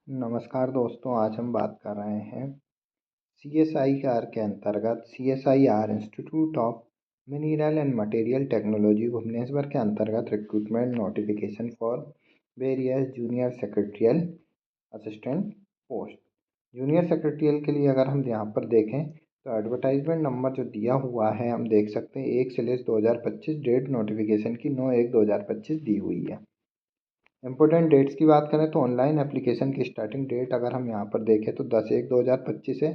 नमस्कार दोस्तों, आज हम बात कर रहे हैं CSIR के अंतर्गत CSIR institute of mineral and material technology Bhubaneswar के अंतर्गत recruitment notification for various junior secretarial assistant post. Junior secretarial के लिए अगर हम यहाँ पर देखें तो एडवर्टाइजमेंट नंबर जो दिया हुआ है हम देख सकते हैं 1/2025। डेट नोटिफिकेशन की 9/1/2025 दी हुई है। इंपॉर्टेंट डेट्स की बात करें तो ऑनलाइन एप्लीकेशन की स्टार्टिंग डेट अगर हम यहाँ पर देखें तो 10/1/2025 है।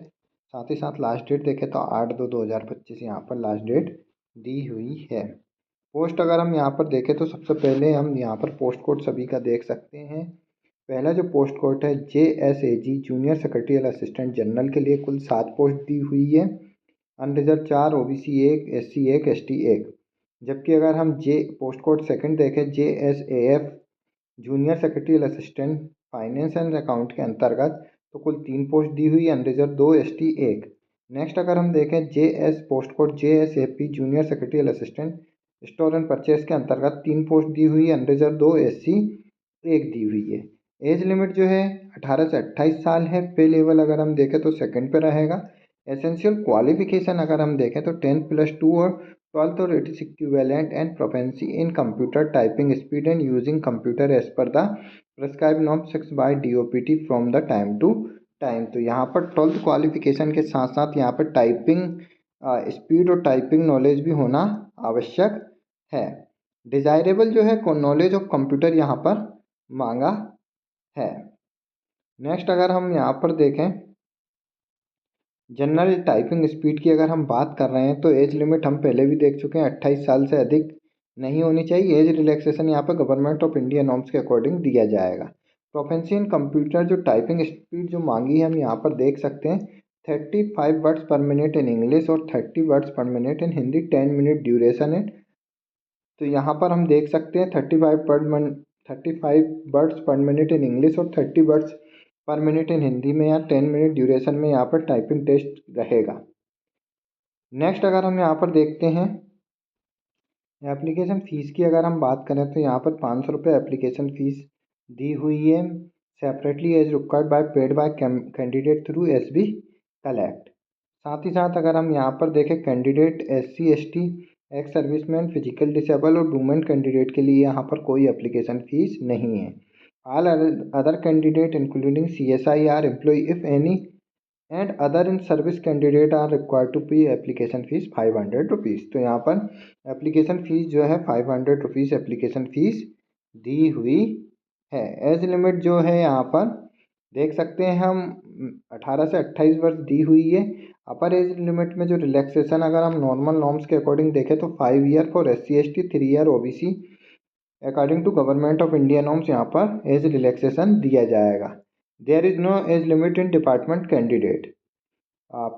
साथ ही साथ लास्ट डेट देखें तो 8/2/2025 यहाँ पर लास्ट डेट दी हुई है। पोस्ट अगर हम यहाँ पर देखें तो सबसे पहले हम यहाँ पर पोस्ट कोड सभी का देख सकते हैं। पहला जो पोस्ट कोड है JSAG junior secretarial assistant general के लिए कुल 7 पोस्ट दी हुई है। Unreserved 4, OBC 1, SC 1, ST 1। जबकि अगर हम पोस्ट कोड सेकंड देखें JSAF junior secretarial assistant finance and account के अंतर्गत तो कुल 3 पोस्ट दी हुई, अनरिजर्व 2, ST 1। नेक्स्ट अगर हम देखें post code JSAP junior secretarial assistant store and purchase के अंतर्गत 3 पोस्ट दी हुई, अनरिजर्व 2, SC 1 दी हुई है। एज लिमिट जो है 18 से 28 साल है। पे लेवल अगर हम देखें तो सेकंड पे रहेगा। एसेंशियल क्वालिफिकेशन अगर हम देखें तो 10+2 और 12th और it is equivalent and proficiency in computer typing speed and using computer as per the prescribed norm 6 by DOPT from the time to time. तो यहाँ पर 12th क्वालिफिकेशन के साथ साथ यहाँ पर टाइपिंग स्पीड और टाइपिंग नॉलेज भी होना आवश्यक है। डिजायरेबल जो है नॉलेज ऑफ कंप्यूटर यहाँ पर मांगा है। नेक्स्ट अगर हम यहाँ पर देखें जनरल टाइपिंग स्पीड की अगर हम बात कर रहे हैं तो एज लिमिट हम पहले भी देख चुके हैं, 28 साल से अधिक नहीं होनी चाहिए। एज रिलैक्सेशन यहाँ पर गवर्नमेंट ऑफ इंडिया नॉर्म्स के अकॉर्डिंग दिया जाएगा। प्रोफेंसी इन कंप्यूटर जो टाइपिंग स्पीड जो मांगी है हम यहाँ पर देख सकते हैं 35 words per minute in English और 30 words per minute in Hindi, 10 minute duration है। तो यहाँ पर हम देख सकते हैं 35 words per minute in English और 30 words per minute in Hindi में या 10 मिनट ड्यूरेशन में यहाँ पर टाइपिंग टेस्ट रहेगा। नेक्स्ट अगर हम यहाँ पर देखते हैं एप्लीकेशन फ़ीस की अगर हम बात करें तो यहाँ पर 500 रुपये एप्लीकेशन फ़ीस दी हुई है। Separately as required by paid by candidate through SB collect. साथ ही साथ अगर हम यहाँ पर देखें candidate SC ST ex serviceman physical disabled और वुमेन कैंडिडेट के लिए यहाँ पर कोई एप्लीकेशन फ़ीस नहीं है। All other candidate including CSIR employ if any and other in service candidate are required to pay application fees 500 rupees. तो यहाँ पर एप्लीकेशन फ़ीस जो है 500 रुपीज़ एप्लीकेशन फ़ीस दी हुई है। एज लिमिट जो है यहाँ पर देख सकते हैं हम 18 से 28 वर्ष दी हुई है। अपर एज लिमिट में जो रिलैक्सेशन अगर हम नॉर्मल नॉर्म्स के अकॉर्डिंग देखें तो 5 year for SC ST, 3 year OBC according to government of India norms यहाँ पर एज रिलैक्सेशन दिया जाएगा। There is no age limit in department candidate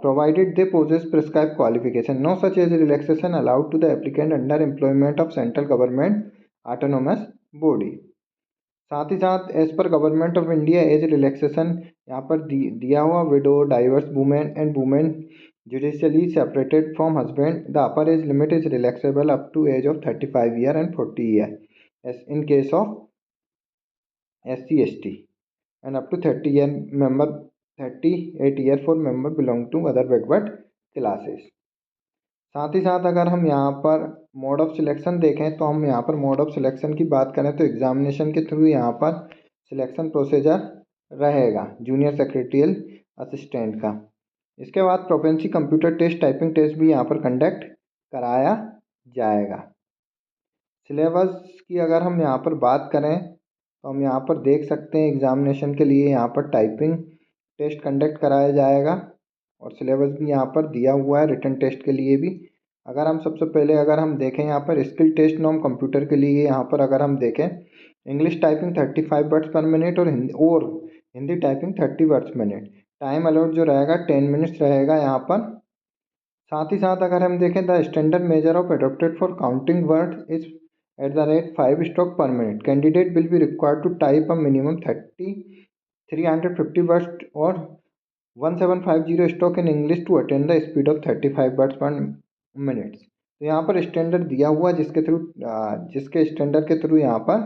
provided they possess prescribed qualification. No such age relaxation allowed to the applicant under employment of central government autonomous body. साथ ही साथ as per government of India age relaxation यहाँ पर दिया हुआ widow, divorced women and women judicially separated from husband the upper age limit is relaxable up to age of 35 year and 40 year as in case of SC ST and up to 38 year for member belong to other backward classes. साथ ही साथ अगर हम यहाँ पर mode of selection देखें तो हम यहाँ पर मोड ऑफ सिलेक्शन की बात करें तो एग्जामिनेशन के थ्रू यहाँ पर सिलेक्शन प्रोसीजर रहेगा जूनियर सेक्रेटरियल असिस्टेंट का। इसके बाद proficiency computer test, typing test भी यहाँ पर कंडक्ट कराया जाएगा। सिलेबस की अगर हम यहाँ पर बात करें तो हम यहाँ पर देख सकते हैं एग्जामिनेशन के लिए यहाँ पर टाइपिंग टेस्ट कंडक्ट कराया जाएगा और सिलेबस भी यहाँ पर दिया हुआ है रिटन टेस्ट के लिए भी। अगर हम सबसे पहले अगर हम देखें यहाँ पर स्किल टेस्ट नॉर्म कंप्यूटर के लिए यहाँ पर अगर हम देखें English typing 35 words per minute और Hindi typing 30 words minute. Time allowed जो रहेगा 10 मिनट्स रहेगा यहाँ पर। साथ ही साथ अगर हम देखें the standard measure of adopted for counting word is at the rate 5 stroke per minute. Candidate will be required to type a minimum 350 words or 1750 stroke in English to attain the speed of 35 words per minute. तो यहाँ पर standard दिया हुआ जिसके standard के through यहाँ पर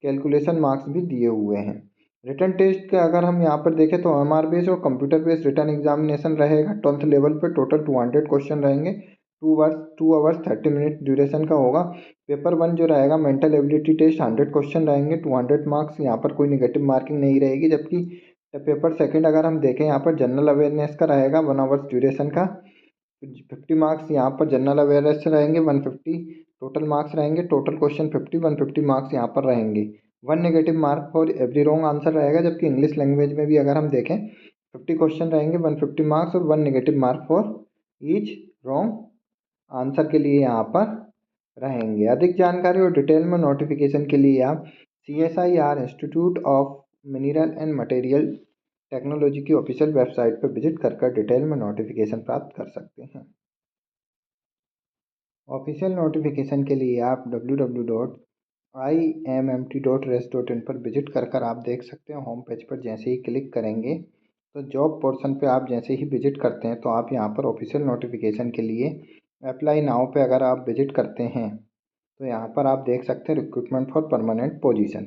calculation marks भी दिए हुए हैं। रिटन टेस्ट का अगर हम यहाँ पर देखें तो एमआर बेस्ड और कंप्यूटर बेस्ड रिटन एग्जामिनेशन रहेगा। 12th लेवल पे टोटल 200 क्वेश्चन रहेंगे। 2 आवर्स 30 मिनट ड्यूरेशन का होगा। पेपर 1 जो रहेगा मेंटल एबिलिटी टेस्ट 100 क्वेश्चन रहेंगे, 200 मार्क्स। यहाँ पर कोई निगेटिव मार्किंग नहीं रहेगी। जबकि पेपर सेकंड अगर हम देखें यहाँ पर जनरल अवेयरनेस का रहेगा 1 आवर्स ड्यूरेशन का। 50 मार्क्स यहाँ पर जनरल अवेयरनेस से रहेंगे। 150 टोटल मार्क्स रहेंगे। टोटल क्वेश्चन 150 मार्क्स यहाँ पर रहेंगे। 1 negative mark for every wrong answer रहेगा। जबकि इंग्लिश लैंग्वेज में भी अगर हम देखें 50 क्वेश्चन रहेंगे, 150 मार्क्स और 1 negative mark for each wrong answer के लिए यहाँ पर रहेंगे। अधिक जानकारी और डिटेल में नोटिफिकेशन के लिए आप CSIR institute of mineral and material technology की ऑफिशियल वेबसाइट पर विजिट कर डिटेल में नोटिफिकेशन प्राप्त कर सकते हैं। ऑफिशियल नोटिफिकेशन के लिए आप www.immt.res.in पर विजिट कर आप देख सकते हैं। होम पेज पर जैसे ही क्लिक करेंगे तो जॉब पोर्शन पे आप जैसे ही विजिट करते हैं तो आप यहाँ पर ऑफिशियल नोटिफिकेशन के लिए अप्लाई नाउ पे अगर आप विजिट करते हैं तो यहाँ पर आप देख सकते हैं रिक्रूटमेंट फॉर परमानेंट पोजीशन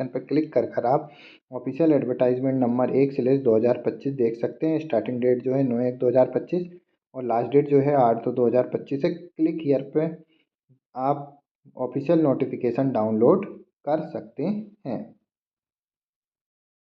पर क्लिक कर आप ऑफिशियल एडवर्टाइजमेंट नंबर 1/2025 देख सकते हैं। स्टार्टिंग डेट जो है 9/1/2025 और लास्ट डेट जो है 8/2/2025 है। क्लिक हियर पे आप ऑफिशियल नोटिफिकेशन डाउनलोड कर सकते हैं।